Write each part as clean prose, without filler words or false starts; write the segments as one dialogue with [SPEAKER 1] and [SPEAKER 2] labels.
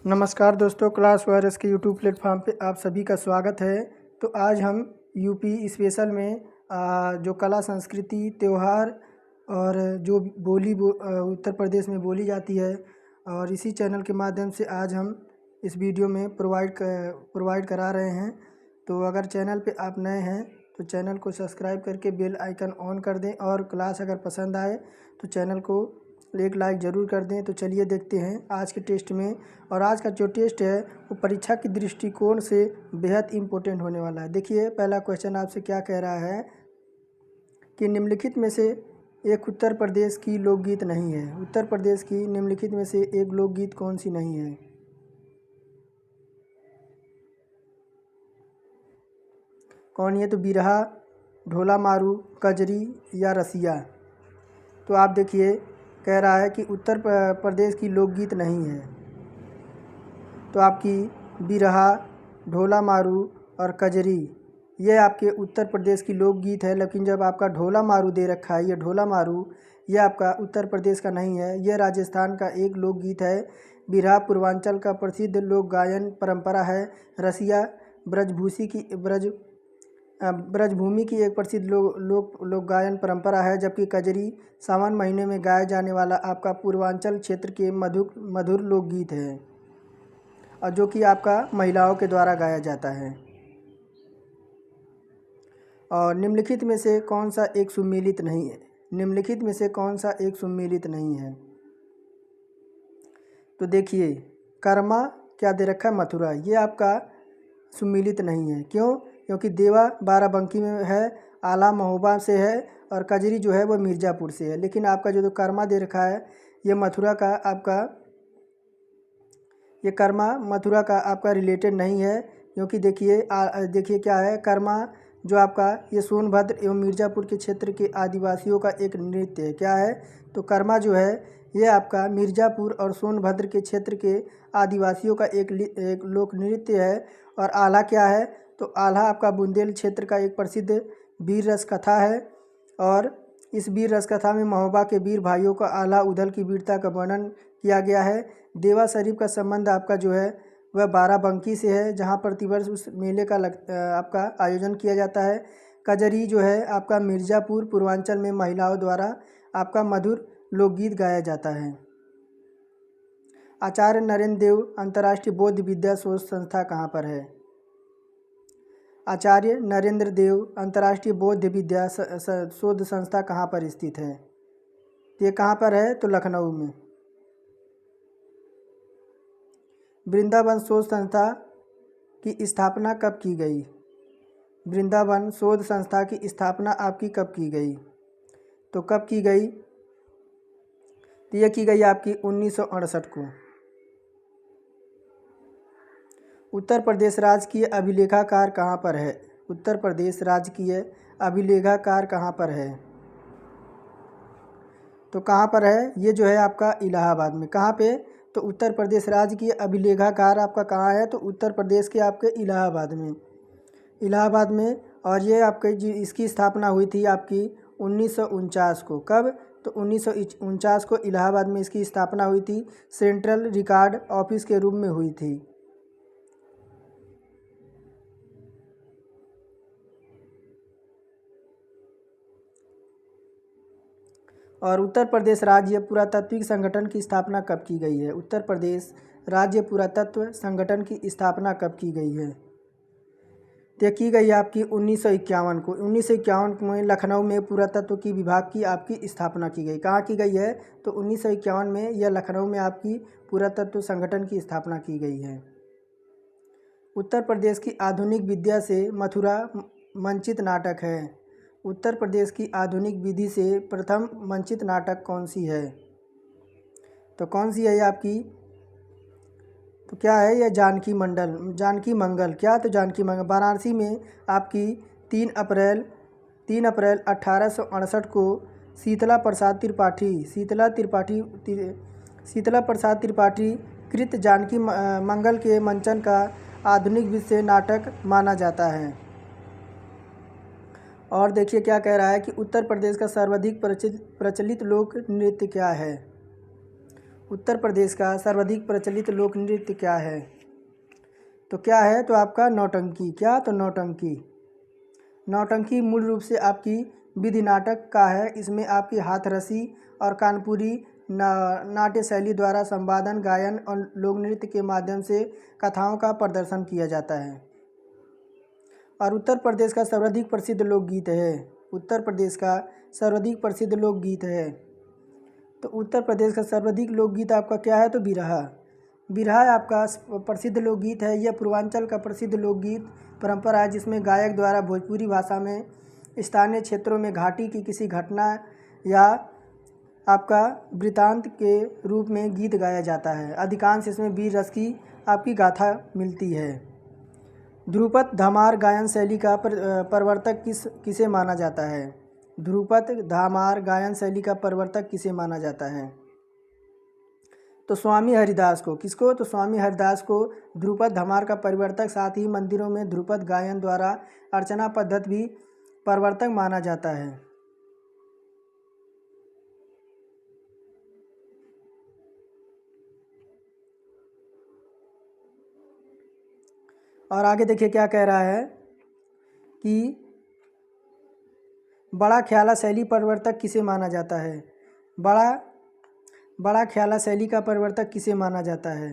[SPEAKER 1] नमस्कार दोस्तों, class virus के यूट्यूब प्लेटफॉर्म पे आप सभी का स्वागत है। तो आज हम यूपी स्पेशल में जो कला संस्कृति त्यौहार और जो उत्तर प्रदेश में बोली जाती है और इसी चैनल के माध्यम से आज हम इस वीडियो में प्रोवाइड करा रहे हैं। तो अगर चैनल पे आप नए हैं तो चैनल को सब्सक्राइब करके बेल आइकन ऑन कर दें और क्लास अगर पसंद आए तो चैनल को एक लाइक ज़रूर कर दें। तो चलिए देखते हैं आज के टेस्ट में। और आज का जो टेस्ट है वो परीक्षा के दृष्टिकोण से बेहद इम्पोर्टेंट होने वाला है। देखिए, पहला क्वेश्चन आपसे क्या कह रहा है कि निम्नलिखित में से एक उत्तर प्रदेश की लोकगीत नहीं है। उत्तर प्रदेश की निम्नलिखित में से एक लोकगीत कौन सी नहीं है? कौन है? तो बिरहा, ढोला मारू, कजरी या रसिया। तो आप देखिए, कह रहा है कि उत्तर प्रदेश की लोकगीत नहीं है। तो आपकी बिरहा, ढोला मारू और कजरी ये आपके उत्तर प्रदेश की लोकगीत है। लेकिन जब आपका ढोला मारू दे रखा है, ये ढोला मारू ये आपका उत्तर प्रदेश का नहीं है, ये राजस्थान का एक लोकगीत है। बिरहा पूर्वांचल का प्रसिद्ध लोक गायन परंपरा है। रसिया ब्रजभूमि की एक प्रसिद्ध लोक गायन परंपरा है। जबकि कजरी सावन महीने में गाए जाने वाला आपका पूर्वांचल क्षेत्र के मधुर लोकगीत है और जो कि आपका महिलाओं के द्वारा गाया जाता है। और निम्नलिखित में से कौन सा एक सुमेलित नहीं है? निम्नलिखित में से कौन सा एक सुमेलित नहीं है? तो देखिए, कर्मा क्या दे रखा है? मथुरा। ये आपका सुमेलित नहीं है। क्यों? क्योंकि देवा बाराबंकी में है, आला महोबा से है और कजरी जो है वो मिर्ज़ापुर से है। लेकिन आपका जो कर्मा दे रखा है ये मथुरा का आपका ये कर्मा मथुरा का आपका रिलेटेड नहीं है। क्योंकि देखिए क्या है, कर्मा जो आपका ये सोनभद्र एवं मिर्ज़ापुर के क्षेत्र के आदिवासियों का एक नृत्य है। क्या है? तो कर्मा जो है ये आपका मिर्ज़ापुर और सोनभद्र के क्षेत्र के आदिवासियों का एक लोक नृत्य है। और आल्हा क्या है? तो आल्हा आपका बुंदेल क्षेत्र का एक प्रसिद्ध वीर रस कथा है। और इस वीर रस कथा में महोबा के वीर भाइयों का आल्हा उदल की वीरता का वर्णन किया गया है। देवा शरीफ का संबंध आपका जो है वह बाराबंकी से है, जहाँ प्रतिवर्ष उस मेले का आपका आयोजन किया जाता है। कजरी जो है आपका मिर्ज़ापुर पूर्वांचल में महिलाओं द्वारा आपका मधुर लोकगीत गाया जाता है। आचार्य नरेंद्र देव अंतर्राष्ट्रीय बौद्ध विद्या शोध संस्था कहाँ पर है? आचार्य नरेंद्र देव अंतर्राष्ट्रीय बौद्ध विद्या शोध संस्था कहाँ पर स्थित है? ये कहाँ पर है? तो लखनऊ में। वृंदावन शोध संस्था की स्थापना कब की गई? वृंदावन शोध संस्था की स्थापना आपकी कब की गई? तो कब की गई? तो यह की गई आपकी 1968 को। उत्तर प्रदेश राजकीय अभिलेखागार कहाँ पर है? उत्तर प्रदेश राजकीय अभिलेखागार कहाँ पर है? तो कहाँ पर है? ये जो है आपका इलाहाबाद में। कहाँ पे? तो उत्तर प्रदेश राजकीय अभिलेखागार आपका कहाँ है? तो उत्तर प्रदेश के आपके इलाहाबाद में। इलाहाबाद में। और ये आपके इसकी स्थापना हुई थी आपकी 1949 को। कब? तो 1949 को इलाहाबाद में इसकी स्थापना हुई थी। सेंट्रल रिकॉर्ड ऑफिस के रूप में हुई थी। और उत्तर प्रदेश राज्य पुरातात्विक संगठन की स्थापना कब की गई है? उत्तर प्रदेश राज्य पुरातत्व संगठन की स्थापना कब की गई है? तो की गई आपकी 1951 को। 1951 में लखनऊ में पुरातत्व की विभाग की आपकी स्थापना की गई। कहाँ की गई है? तो 1951 में यह लखनऊ में आपकी पुरातत्व संगठन की स्थापना की गई है। उत्तर प्रदेश की आधुनिक विद्या से मथुरा मंचित नाटक है। उत्तर प्रदेश की आधुनिक विधि से प्रथम मंचित नाटक कौन सी है? तो कौन सी है ये आपकी? तो क्या है? यह जानकी मंगल। क्या? तो जानकी मंगल वाराणसी में आपकी 3 अप्रैल 1868 को शीतला प्रसाद त्रिपाठी कृत जानकी मंगल के मंचन का आधुनिक विषय नाटक माना जाता है। और देखिए क्या कह रहा है कि उत्तर प्रदेश का सर्वाधिक प्रचलित लोक नृत्य क्या है? उत्तर प्रदेश का सर्वाधिक प्रचलित लोक नृत्य क्या है? तो क्या है? तो आपका नौटंकी। क्या? तो नौटंकी। नौटंकी मूल रूप से आपकी विधि नाटक का है। इसमें आपकी हाथरसी और कानपुरी नाट्य शैली द्वारा संवादन, गायन और लोक नृत्य के माध्यम से कथाओं का प्रदर्शन किया जाता है। और उत्तर प्रदेश का सर्वाधिक प्रसिद्ध लोकगीत है। उत्तर प्रदेश का सर्वाधिक प्रसिद्ध लोकगीत है। तो उत्तर प्रदेश का सर्वाधिक लोकगीत आपका क्या है? तो बिरहा। बिरहा आपका प्रसिद्ध लोकगीत है। यह पूर्वांचल का प्रसिद्ध लोकगीत परंपरा है, जिसमें गायक द्वारा भोजपुरी भाषा में स्थानीय क्षेत्रों में घाटी की किसी घटना या आपका वृत्तांत के रूप में गीत गाया जाता है। अधिकांश इसमें वीर रस की आपकी गाथा मिलती है। ध्रुपद धामार गायन शैली का प्रवर्तक किसे माना जाता है? ध्रुपद धामार गायन शैली का प्रवर्तक किसे माना जाता है? तो स्वामी हरिदास को। किसको? तो स्वामी हरिदास को ध्रुपद धमार का परिवर्तक, साथ ही मंदिरों में ध्रुपद गायन द्वारा अर्चना पद्धति भी प्रवर्तक माना जाता है। और आगे देखिए क्या कह रहा है कि बड़ा ख्याला शैली प्रवर्तक किसे माना जाता है? बड़ा ख्याला शैली का परिवर्तक किसे माना जाता है?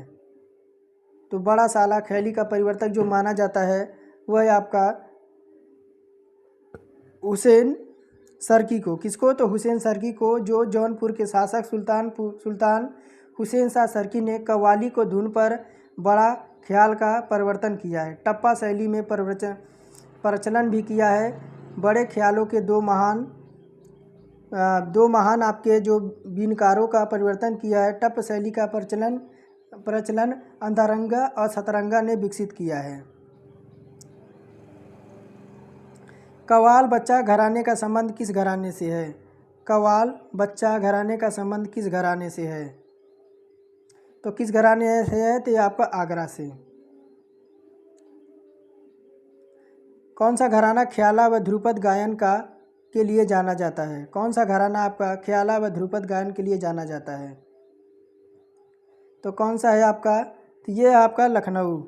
[SPEAKER 1] तो बड़ा साला शैली का परिवर्तक जो माना जाता है वह है आपका हुसैन सरकी को। किसको? तो हुसैन सरकी को, जो जौनपुर के शासक सुल्तान हुसैन शाह सरकी ने कव्वाली को धुन पर बड़ा ख्याल का परिवर्तन किया है। टप्पा शैली में प्रचलन भी किया है। बड़े ख्यालों के दो महान आपके जो बीनकारों का परिवर्तन किया है। टप्प शैली का प्रचलन अंधारंगा और सतरंगा ने विकसित किया है। कव्वाल बच्चा घराने का संबंध किस घराने से है? कव्वाल बच्चा घराने का संबंध किस घराने से है? तो किस घराने से है? तो ये आपका आगरा से। कौन सा घराना ख्याला व ध्रुपद गायन के लिए जाना जाता है? कौन सा घराना आपका ख्याला व ध्रुपद गायन के लिए जाना जाता है? तो कौन सा है आपका? तो ये आपका लखनऊ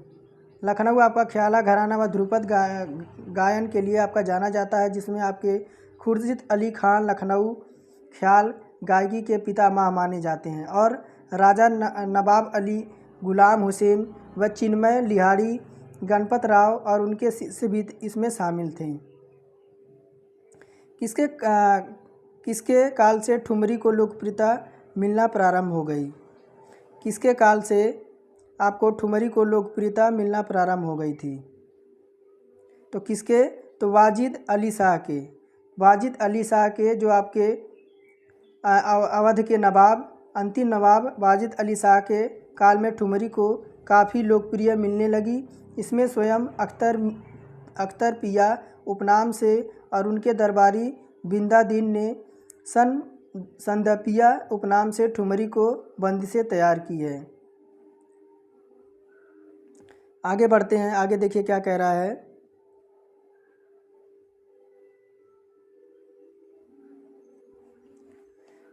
[SPEAKER 1] आपका ख्याला घराना व ध्रुपद गायन के लिए आपका जाना जाता है, जिसमें आपके खुर्शीद अली खान लखनऊ ख्याल गायकी के पितामह माने जाते हैं। और राजा नवाब अली, गुलाम हुसैन व चिन्मय लिहाड़ी, गणपत राव और उनके शिष्य भी इसमें शामिल थे। किसके काल से ठुमरी को लोकप्रियता मिलना प्रारंभ हो गई? किसके काल से आपको ठुमरी को लोकप्रियता मिलना प्रारंभ हो गई थी? तो किसके? तो वाजिद अली शाह के। वाजिद अली शाह के, जो आपके अवध के नवाब, अंतिम नवाब वाजिद अली शाह के काल में ठुमरी को काफ़ी लोकप्रिय मिलने लगी। इसमें स्वयं अख्तर पिया उपनाम से और उनके दरबारी बिंदादीन ने संदपिया उपनाम से ठुमरी को बंदिशें तैयार की है। आगे बढ़ते हैं। आगे देखिए क्या कह रहा है।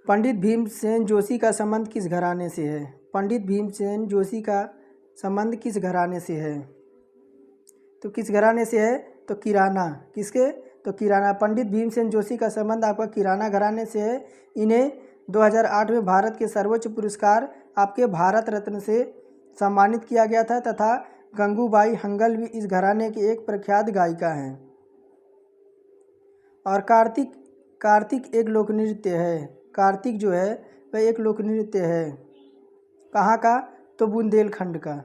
[SPEAKER 1] पंडित भीमसेन जोशी का संबंध किस घराने से है? पंडित भीमसेन जोशी का संबंध किस घराने से है? तो किस घराने से है? तो किराना। किसके? तो किराना। पंडित भीमसेन जोशी का संबंध आपका किराना घराने से है। इन्हें 2008 में भारत के सर्वोच्च पुरस्कार आपके भारत रत्न से सम्मानित किया गया था, तथा गंगूबाई हंगल भी इस घराने की एक प्रख्यात गायिका हैं। और कार्तिक एक लोक नृत्य है। कार्तिक जो है वह एक लोक नृत्य है। कहाँ का? तो बुंदेलखंड का।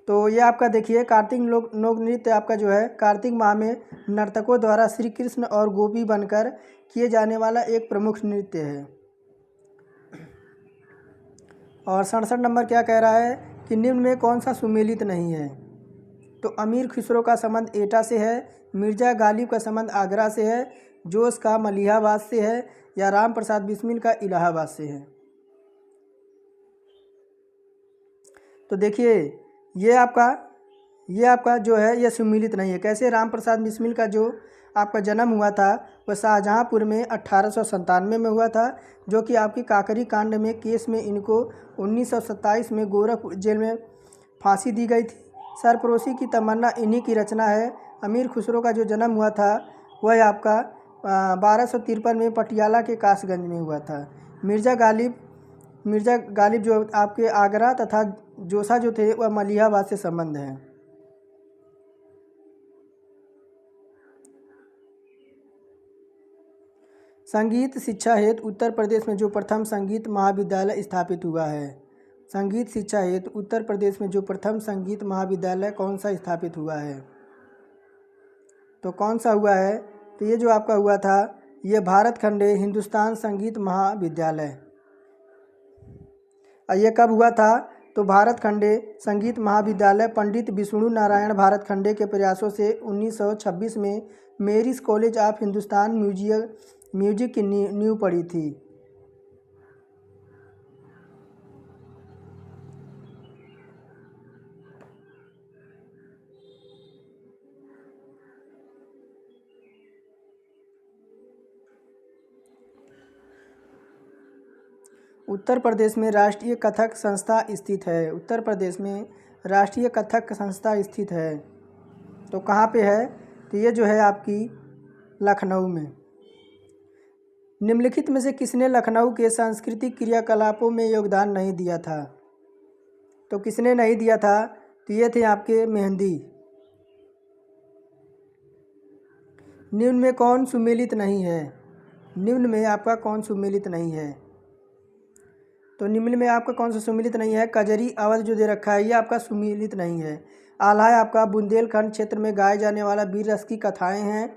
[SPEAKER 1] तो ये आपका देखिए कार्तिक लोक नृत्य आपका जो है कार्तिक माह में नर्तकों द्वारा श्री कृष्ण और गोपी बनकर किए जाने वाला एक प्रमुख नृत्य है। और 67 नंबर क्या कह रहा है कि निम्न में कौन सा सुमेलित नहीं है? तो अमीर खुसरो का संबंध एटा से है, मिर्जा गालिब का संबंध आगरा से है, जोश का मलिहाबाद से है, या राम प्रसाद बिस्मिल का इलाहाबाद से है? तो देखिए ये आपका ये आपका जो है ये सुमिलित नहीं है। कैसे राम प्रसाद बिस्मिल का जो आपका जन्म हुआ था वह शाहजहाँपुर में 1897 में हुआ था, जो कि आपकी काकरी कांड में केस में इनको 1927 में गोरखपुर जेल में फांसी दी गई थी। सरफरोशी की तमन्ना इन्हीं की रचना है। अमीर खुसरो का जो जन्म हुआ था वह आपका 1253 में पटियाला के कासगंज में हुआ था। मिर्ज़ा गालिब जो आपके आगरा तथा जोसा जो थे वह मलिहाबाद से संबंध हैं। संगीत शिक्षा हेतु उत्तर प्रदेश में जो प्रथम संगीत महाविद्यालय स्थापित हुआ है, संगीत शिक्षा हेतु उत्तर प्रदेश में जो प्रथम संगीत महाविद्यालय कौन सा स्थापित हुआ है? तो कौन सा हुआ है? तो ये जो आपका हुआ था ये भारत खंडे हिंदुस्तान संगीत महाविद्यालय। और ये कब हुआ था? तो भारत खंडे संगीत महाविद्यालय पंडित विष्णु नारायण भारत खंडे के प्रयासों से 1926 में मेरिस कॉलेज ऑफ हिंदुस्तान म्यूजिक की नींव पड़ी थी। उत्तर प्रदेश में राष्ट्रीय कथक संस्था स्थित है। उत्तर प्रदेश में राष्ट्रीय कथक संस्था स्थित है। तो कहाँ पे है? तो ये जो है आपकी लखनऊ में। निम्नलिखित में से किसने लखनऊ के सांस्कृतिक क्रियाकलापों में योगदान नहीं दिया था? तो किसने नहीं दिया था? तो ये थे आपके मेहंदी। निम्न में कौन सुमेलित नहीं है? निम्न में आपका कौन सुमेलित नहीं है? तो निम्न में आपका कौन सा सुमेलित नहीं है? कजरी अवध जो दे रखा है ये आपका सुमेलित नहीं है। आल्हा आपका बुंदेलखंड क्षेत्र में गाए जाने वाला वीर रस की कथाएँ हैं।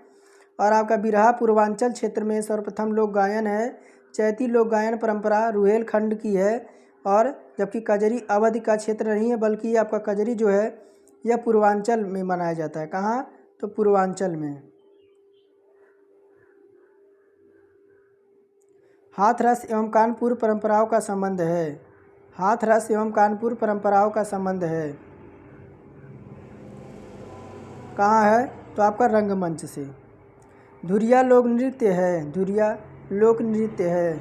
[SPEAKER 1] और आपका बिरहा पूर्वांचल क्षेत्र में सर्वप्रथम लोक गायन है। चैती लोक गायन परंपरा रुहेलखंड की है। और जबकि कजरी अवध का क्षेत्र नहीं है, बल्कि आपका कजरी जो है यह पूर्वांचल में मनाया जाता है। कहाँ? तो पूर्वांचल में। हाथरस एवं कानपुर परंपराओं का संबंध है। हाथरस एवं कानपुर परंपराओं का संबंध है। कहाँ है? तो आपका रंगमंच से। धुरिया लोक नृत्य है। धुरिया लोक नृत्य है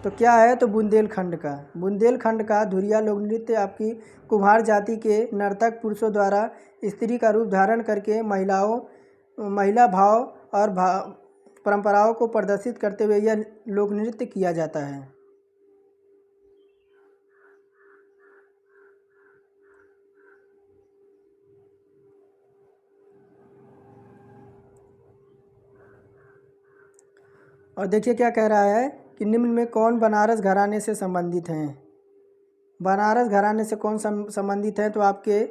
[SPEAKER 1] तो क्या है? तो बुंदेलखंड का। बुंदेलखंड का धुरिया लोक नृत्य आपकी कुम्हार जाति के नर्तक पुरुषों द्वारा स्त्री का रूप धारण करके महिला भाव और परंपराओं को प्रदर्शित करते हुए यह लोक नृत्य किया जाता है। और देखिए क्या कह रहा है कि निम्न में कौन बनारस घराने से संबंधित हैं? बनारस घराने से कौन संबंधित है? तो आपके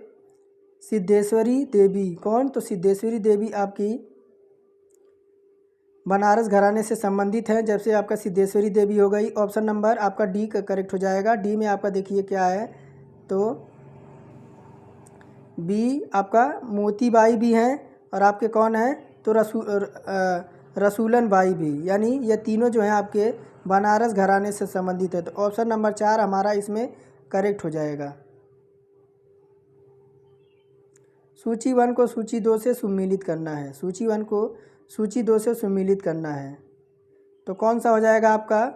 [SPEAKER 1] सिद्धेश्वरी देवी। कौन? तो सिद्धेश्वरी देवी आपकी बनारस घराने से संबंधित है। जब से आपका सिद्धेश्वरी देवी हो गई। ऑप्शन नंबर आपका डी करेक्ट हो जाएगा। डी में आपका देखिए क्या है, तो बी आपका मोतीबाई भी हैं और आपके कौन है? तो रसूलन बाई भी। यानी ये तीनों जो हैं आपके बनारस घराने से संबंधित है। तो ऑप्शन नंबर 4 हमारा इसमें करेक्ट हो जाएगा। सूची 1 को सूची 2 से सुमेलित करना है। सूची 1 को सूची 2 से सुमेलित करना है तो कौन सा हो जाएगा आपका?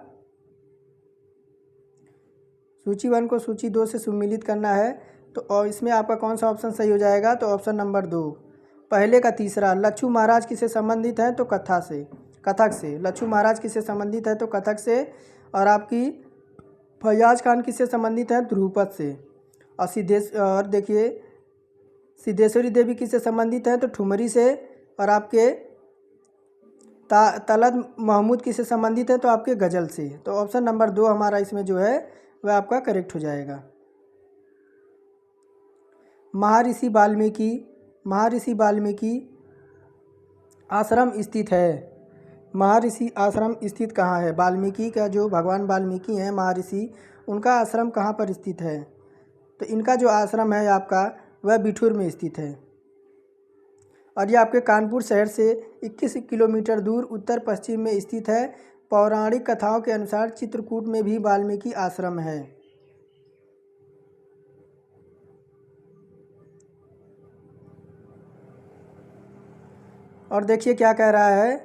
[SPEAKER 1] सूची 1 को सूची 2 से सुमेलित करना है तो और इसमें आपका कौन सा ऑप्शन सही हो जाएगा? तो ऑप्शन नंबर 2 पहले का तीसरा। लच्छू महाराज किससे संबंधित हैं? तो कथक से। लच्छू महाराज किससे संबंधित है? तो कथक से। और आपकी फैयाज खान किससे संबंधित है? ध्रुपद से। और देखिए सिद्धेश्वरी देवी किससे संबंधित है? तो ठुमरी से। और आपके तलत महमूद किससे संबंधित है? तो आपके गज़ल से। तो ऑप्शन नंबर 2 हमारा इसमें जो है वह आपका करेक्ट हो जाएगा। महर्षि वाल्मीकि आश्रम स्थित है। महर्षि आश्रम स्थित कहाँ है? वाल्मीकि का जो भगवान वाल्मीकि हैं महर्षि, उनका आश्रम कहाँ पर स्थित है? तो इनका जो आश्रम है आपका वह बिठूर में स्थित है। और ये आपके कानपुर शहर से 21 किलोमीटर दूर उत्तर पश्चिम में स्थित है। पौराणिक कथाओं के अनुसार चित्रकूट में भी वाल्मीकि आश्रम है। और देखिए क्या कह रहा है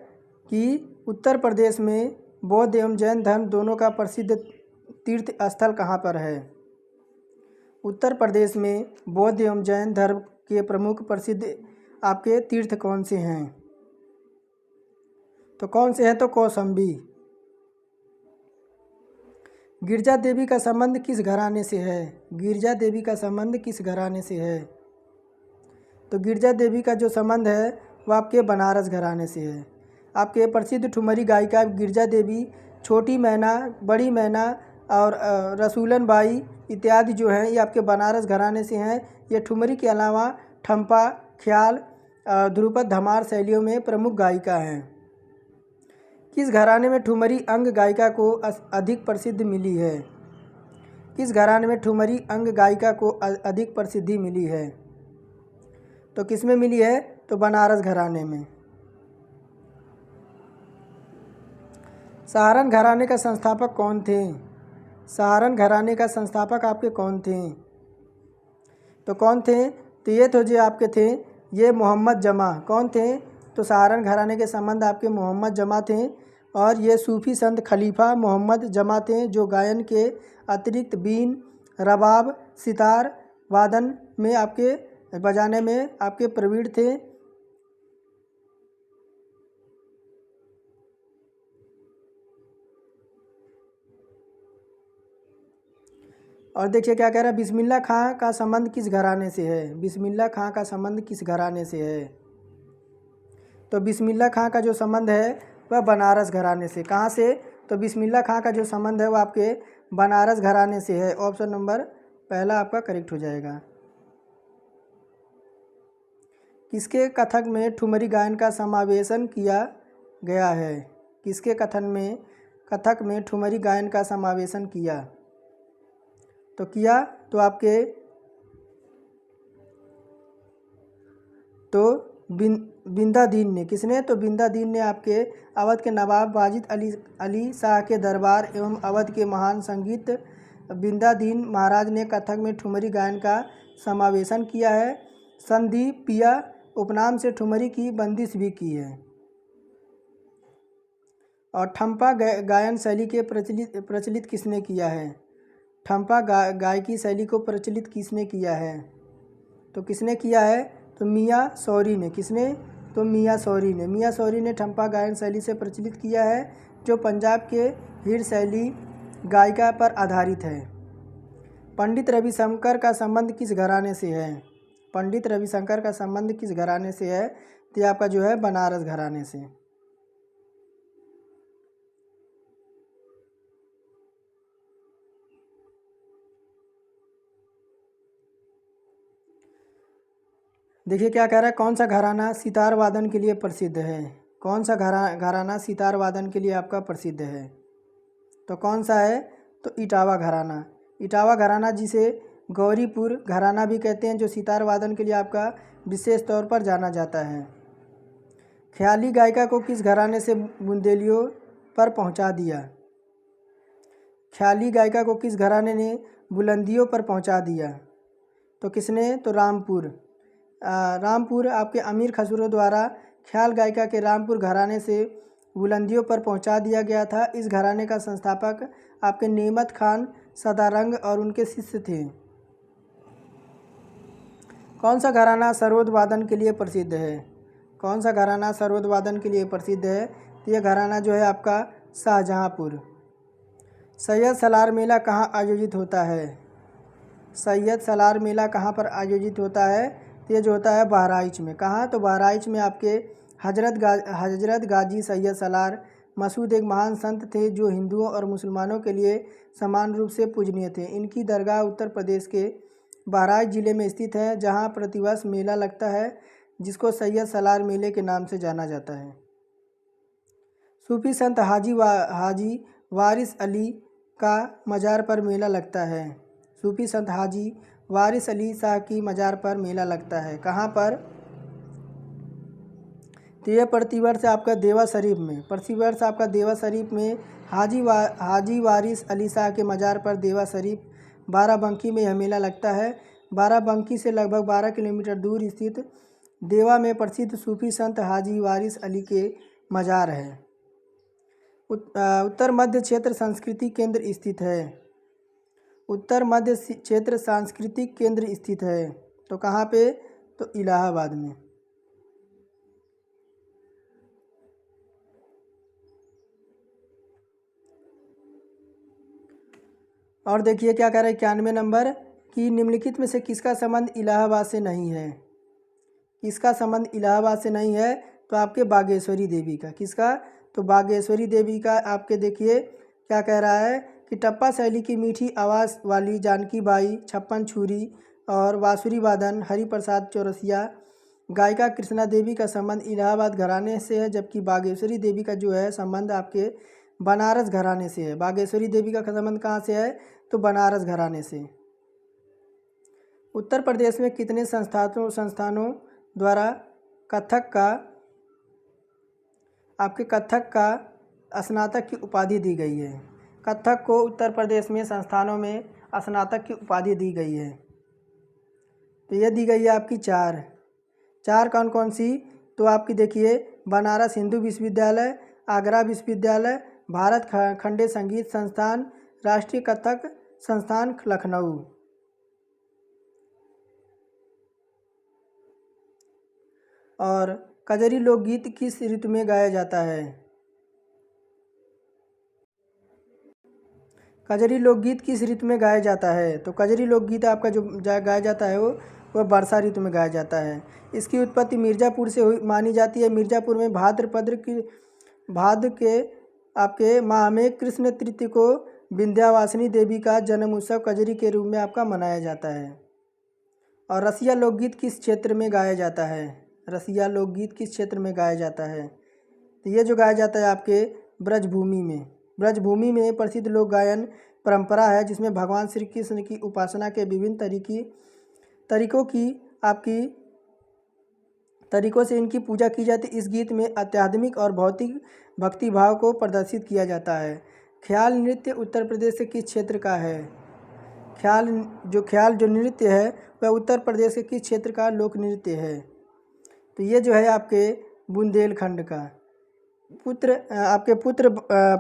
[SPEAKER 1] कि उत्तर प्रदेश में बौद्ध एवं जैन धर्म दोनों का प्रसिद्ध तीर्थ स्थल कहाँ पर है। उत्तर प्रदेश में बौद्ध एवं जैन धर्म के प्रमुख प्रसिद्ध आपके तीर्थ कौन से हैं। तो कौन से हैं, तो कौशाम्बी। गिरजा देवी का संबंध किस घराने से है। गिरजा देवी का संबंध किस घराने से है। तो गिरजा देवी का जो संबंध है वह आपके बनारस घराने से है। आपके प्रसिद्ध ठुमरी गायिका गिरजा देवी छोटी मैना, बड़ी मैना और रसूलन बाई इत्यादि जो हैं ये आपके बनारस घराने से हैं। ये ठुमरी के अलावा ठम्पा, ख्याल, ध्रुपद, धमार शैलियों में प्रमुख गायिका हैं। किस घराने में ठुमरी अंग गायिका को अधिक प्रसिद्धि मिली है। किस घराने में ठुमरी अंग गायिका को अधिक प्रसिद्धि मिली है। तो किस में मिली है, तो बनारस घराने में। सहारन घराने का संस्थापक कौन थे। सहारन घराने का संस्थापक आपके कौन थे। तो कौन थे, तो ये तो जो आपके थे ये मोहम्मद जमा। कौन थे, तो सहारन घराने के संबंध आपके मोहम्मद जमा थे। और ये सूफ़ी संत खलीफा मोहम्मद जमा थे जो गायन के अतिरिक्त बीन, रबाब, सितार वादन में आपके बजाने में आपके प्रवीण थे। और देखिए क्या कह रहा है, बिस्मिल्लाह खां का संबंध किस घराने से है। बिस्मिल्लाह खां का संबंध किस घराने से है। तो बिस्मिल्लाह खां का जो संबंध है वह बनारस घराने से। कहाँ से, तो बिस्मिल्लाह खां का जो संबंध है वह आपके बनारस घराने से है। ऑप्शन नंबर पहला आपका करेक्ट हो जाएगा। किसके कथक में ठुमरी गायन का समावेशन किया गया है। किसके कथक में ठुमरी गायन का समावेशन किया, तो किया तो आपके तो बिंदादीन ने। किसने, तो बिंदादीन ने आपके अवध के नवाब वाजिद अली शाह के दरबार एवं अवध के महान संगीत बिंदादीन महाराज ने कथक में ठुमरी गायन का समावेशन किया है। संदीप पिया उपनाम से ठुमरी की बंदिश भी की है। और ठम्पा गायन शैली के प्रचलित किसने किया है। ठम्पा गायकी शैली को प्रचलित किसने किया है, तो किसने किया है, तो मियाँ शौरी ने। किसने, तो मियाँ शौरी ने। मियाँ शौरी ने ठम्पा गायन शैली से प्रचलित किया है जो पंजाब के हिर शैली गायिका पर आधारित है। पंडित रविशंकर का संबंध किस घराने से है। पंडित रविशंकर का संबंध किस घराने से है, तो ये आपका जो है बनारस घराने से। देखिए क्या कह रहा है, कौन सा घराना सितार वादन के लिए प्रसिद्ध है। कौन सा घराना सितार वादन के लिए आपका प्रसिद्ध है, तो कौन सा है, तो इटावा घराना। इटावा घराना जिसे गौरीपुर घराना भी कहते हैं, जो सितार वादन के लिए आपका विशेष तौर पर जाना जाता है। ख्याली गायिका को किस घराने से बुंदेलियों पर पहुंचा दिया। ख्याली गायिका को किस घराने ने बुलंदियों पर पहुंचा दिया, तो किसने, तो रामपुर। रामपुर आपके अमीर खसरो द्वारा ख्याल गायिका के रामपुर घराने से बुलंदियों पर पहुंचा दिया गया था। इस घराने का संस्थापक आपके नेमत खान सदारंग और उनके शिष्य थे। कौन सा घराना सरोद वादन के लिए प्रसिद्ध है। कौन सा घराना सरोद वादन के लिए प्रसिद्ध है, तो यह घराना जो है आपका शाहजहाँपुर। सैयद सलार मेला कहाँ आयोजित होता है। सैयद सलार मेला कहाँ पर आयोजित होता है, तो ये जो होता है बहराइच में। कहाँ, तो बहराइच में आपके हजरत गाजी सैयद सलार मसूद एक महान संत थे जो हिंदुओं और मुसलमानों के लिए समान रूप से पूजनीय थे। इनकी दरगाह उत्तर प्रदेश के बहराइच ज़िले में स्थित है, जहाँ प्रतिवर्ष मेला लगता है जिसको सैयद सलार मेले के नाम से जाना जाता है। सूफी संत हाजी वारिस अली का मज़ार पर मेला लगता है। सूफी संत हाजी वारिस अली शाह की मज़ार पर मेला लगता है। कहाँ पर, तो यह प्रतिवर्ष आपका देवा शरीफ में। प्रतिवर्ष आपका देवा शरीफ में हाजी वारिस अली शाह के मज़ार पर देवा शरीफ बाराबंकी में यह मेला लगता है। बाराबंकी से लगभग 12 किलोमीटर दूर स्थित देवा में प्रसिद्ध सूफी संत हाजी वारिस अली के मज़ार है। उत्तर मध्य क्षेत्र सांस्कृतिक केंद्र स्थित है। उत्तर मध्य क्षेत्र सांस्कृतिक केंद्र स्थित है तो कहाँ पे? तो इलाहाबाद में। और देखिए क्या कह रहा है 91 नंबर कि निम्नलिखित में से किसका संबंध इलाहाबाद से नहीं है? किसका संबंध इलाहाबाद से नहीं है? तो आपके बागेश्वरी देवी का। किसका? तो बागेश्वरी देवी का। आपके देखिए क्या कह रहा है कि टप्पा शैली की मीठी आवाज़ वाली जानकी बाई, छप्पन छुरी और बांसुरी वादन हरिप्रसाद चौरसिया, गायिका कृष्णा देवी का संबंध इलाहाबाद घराने से है, जबकि बागेश्वरी देवी का जो है संबंध आपके बनारस घराने से है। बागेश्वरी देवी का संबंध कहाँ से है? तो बनारस घराने से। उत्तर प्रदेश में कितने संस्थानों द्वारा कथक का स्नातक की उपाधि दी गई है? कथक को उत्तर प्रदेश में संस्थानों में स्नातक की उपाधि दी गई है। तो ये दी गई है आपकी चार कौन कौन सी? तो आपकी देखिए बनारस हिंदू विश्वविद्यालय, आगरा विश्वविद्यालय, भारत खंडे संगीत संस्थान, राष्ट्रीय कथक संस्थान लखनऊ। और कजरी लोकगीत किस ऋतु में गाया जाता है? कजरी लोकगीत किस ऋतु में गाया जाता है? तो कजरी लोकगीत आपका जो गाया जाता है वह वर्षा ऋतु में गाया जाता है। इसकी उत्पत्ति मिर्ज़ापुर से हुई मानी जाती है। मिर्ज़ापुर में भाद्र के आपके माह में कृष्ण तृतीया को विंध्यावासिनी देवी का जन्म उत्सव कजरी के रूप में आपका मनाया जाता है। और रसिया लोकगीत किस क्षेत्र में गाया जाता है? रसिया लोकगीत किस क्षेत्र में गाया जाता है? तो ये जो गाया जाता है आपके ब्रजभूमि में। ब्रजभूमि में प्रसिद्ध लोक गायन परंपरा है, जिसमें भगवान श्री कृष्ण की उपासना के विभिन्न तरीकों से इनकी पूजा की जाती है। इस गीत में आध्यात्मिक और भौतिक भक्ति भाव को प्रदर्शित किया जाता है। ख्याल नृत्य उत्तर प्रदेश के किस क्षेत्र का है? ख्याल जो नृत्य है वह उत्तर प्रदेश के किस क्षेत्र का लोक नृत्य है? तो ये जो है आपके बुंदेलखंड का।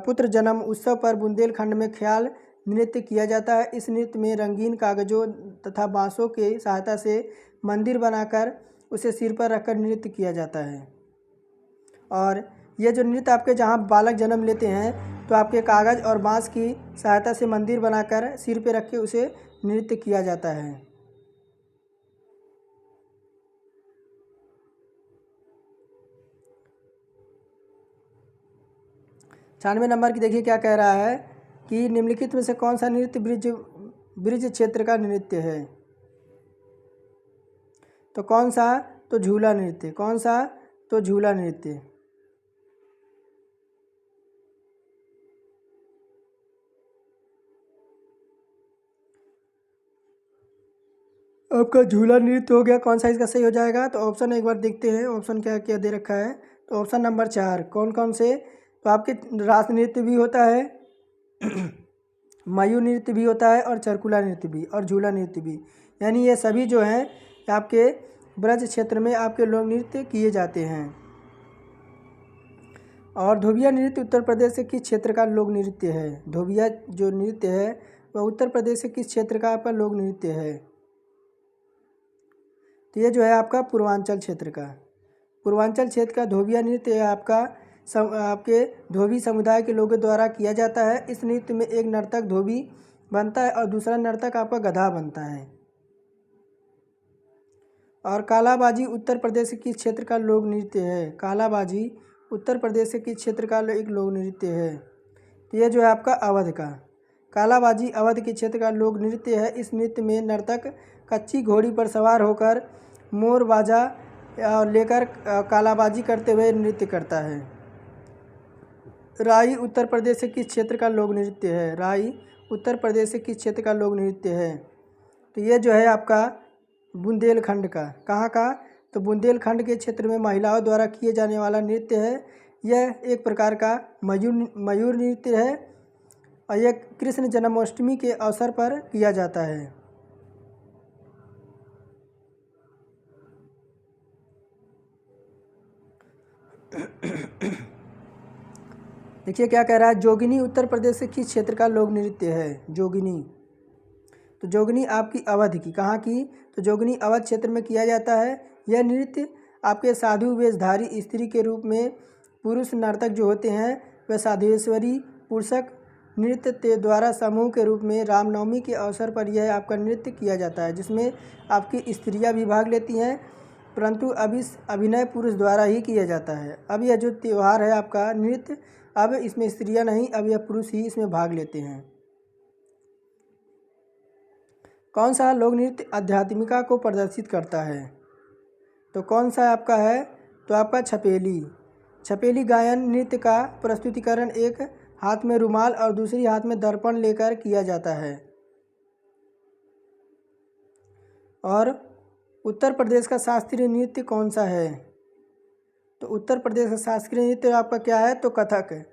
[SPEAKER 1] पुत्र जन्म उत्सव पर बुंदेलखंड में ख्याल नृत्य किया जाता है। इस नृत्य में रंगीन कागजों तथा बांसों की सहायता से मंदिर बनाकर उसे सिर पर रखकर नृत्य किया जाता है। और ये जो नृत्य आपके जहाँ बालक जन्म लेते हैं तो आपके कागज़ और बांस की सहायता से मंदिर बनाकर सिर पे रख के उसे नृत्य किया जाता है। 96 नंबर की देखिए क्या कह रहा है कि निम्नलिखित में से कौन सा नृत्य ब्रिज क्षेत्र का नृत्य है? तो कौन सा? तो झूला नृत्य। कौन सा? तो झूला नृत्य। आपका झूला नृत्य हो गया। कौन सा इसका सही हो जाएगा? तो ऑप्शन एक बार देखते हैं ऑप्शन क्या क्या दे रखा है। तो ऑप्शन नंबर 4 कौन कौन से? तो आपके रास नृत्य भी होता है, मयूर नृत्य भी होता है, और चरकुला नृत्य भी, और झूला नृत्य भी। यानी ये सभी जो हैं आपके ब्रज क्षेत्र में आपके लोक नृत्य किए जाते हैं। और धोबिया नृत्य उत्तर प्रदेश के किस क्षेत्र का लोक नृत्य है? धोबिया जो नृत्य है वह उत्तर प्रदेश के किस क्षेत्र का आपका लोक नृत्य है? तो ये जो है आपका पूर्वांचल क्षेत्र का धोबिया नृत्य है आपका आपके धोबी समुदाय के लोगों द्वारा किया जाता है। इस नृत्य में एक नर्तक धोबी बनता है और दूसरा नर्तक आपका गधा बनता है। और कालाबाजी उत्तर प्रदेश के किस क्षेत्र का लोक नृत्य है? कालाबाजी उत्तर प्रदेश के किस क्षेत्र का एक लोक नृत्य है? तो ये जो है आपका अवध का। कालाबाजी अवध के क्षेत्र का लोक नृत्य है। इस नृत्य में नर्तक कच्ची घोड़ी पर सवार होकर मोर बाजा लेकर कालाबाजी करते हुए नृत्य करता है। राई उत्तर प्रदेश के किस क्षेत्र का लोक नृत्य है? राई उत्तर प्रदेश के किस क्षेत्र का लोक नृत्य है? तो ये जो है आपका बुंदेलखंड का। कहाँ का? तो बुंदेलखंड के क्षेत्र में महिलाओं द्वारा किए जाने वाला नृत्य है। यह एक प्रकार का मयूर नृत्य है और यह कृष्ण जन्माष्टमी के अवसर पर किया जाता है। देखिए क्या कह रहा है, जोगिनी उत्तर प्रदेश के किस क्षेत्र का लोक नृत्य है। जोगिनी, तो जोगिनी आपकी अवध की, कहाँ की, तो जोगिनी अवध क्षेत्र में किया जाता है। यह नृत्य आपके साधु वेशधारी स्त्री के रूप में पुरुष नर्तक जो होते हैं वह साधुवेश्वरी पुरुषक नृत्य के द्वारा समूह के रूप में रामनवमी के अवसर पर यह आपका नृत्य किया जाता है, जिसमें आपकी स्त्रियां भी भाग लेती हैं, परंतु अब इस अभिनय पुरुष द्वारा ही किया जाता है। अब यह जो त्यौहार है आपका नृत्य, अब इसमें स्त्रियां नहीं, अब यह पुरुष ही इसमें भाग लेते हैं। कौन सा लोक नृत्य आध्यात्मिका को प्रदर्शित करता है, तो कौन सा आपका है, तो आपका छपेली। छपेली गायन नृत्य का प्रस्तुतिकरण एक हाथ में रुमाल और दूसरी हाथ में दर्पण लेकर किया जाता है। और उत्तर प्रदेश का शास्त्रीय नृत्य कौन सा है, तो उत्तर प्रदेश का शास्त्रीय नृत्य आपका क्या है, तो कथक है।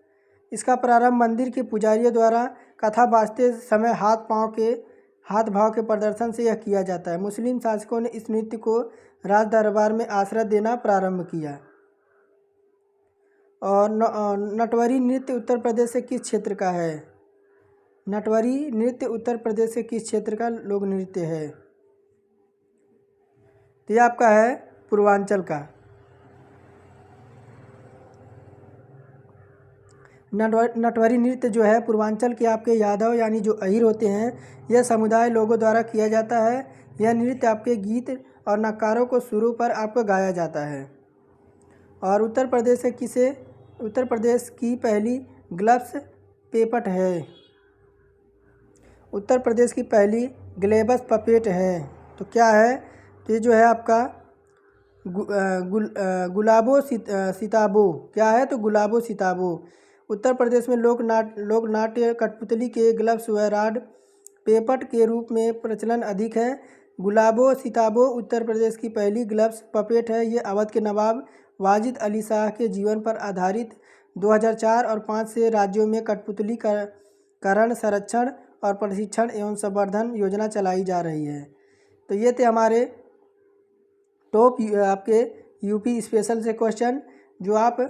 [SPEAKER 1] इसका प्रारंभ मंदिर के पुजारियों द्वारा कथा बाजते समय हाथ भाव के प्रदर्शन से यह किया जाता है। मुस्लिम शासकों ने इस नृत्य को राज दरबार में आश्रय देना प्रारंभ किया। और नटवरी नृत्य उत्तर प्रदेश से किस क्षेत्र का है। नटवरी नृत्य उत्तर प्रदेश के किस क्षेत्र का लोक नृत्य है, तो यह आपका है पूर्वांचल का। नटवरी नृत्य जो है पूर्वांचल के आपके यादव यानी जो अहीर होते हैं, यह समुदाय लोगों द्वारा किया जाता है। यह नृत्य आपके गीत और नक्कारों को सुरों पर आपको गाया जाता है। और उत्तर प्रदेश की पहली ग्लब्स पेपट है। उत्तर प्रदेश की पहली ग्लेबस पपेट है, तो क्या है, तो ये जो है आपका गुलाबो सिताबो, क्या है, तो गुलाबो सिताबो। उत्तर प्रदेश में लोक नाट्य कठपुतली के ग्लब्स व राड पेपट के रूप में प्रचलन अधिक है। गुलाबो सिताबो उत्तर प्रदेश की पहली ग्लब्स पपेट है। ये अवध के नवाब वाजिद अली शाह के जीवन पर आधारित 2004 और 5 से राज्यों में कठपुतली करण संरक्षण और प्रशिक्षण एवं संवर्धन योजना चलाई जा रही है। तो ये थे हमारे टॉप आपके यूपी स्पेशल से क्वेश्चन, जो आप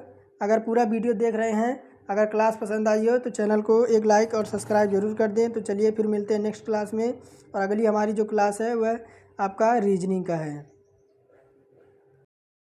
[SPEAKER 1] अगर पूरा वीडियो देख रहे हैं, अगर क्लास पसंद आई हो तो चैनल को एक लाइक और सब्सक्राइब जरूर कर दें। तो चलिए फिर मिलते हैं नेक्स्ट क्लास में, और अगली हमारी जो क्लास है वह आपका रीजनिंग का है।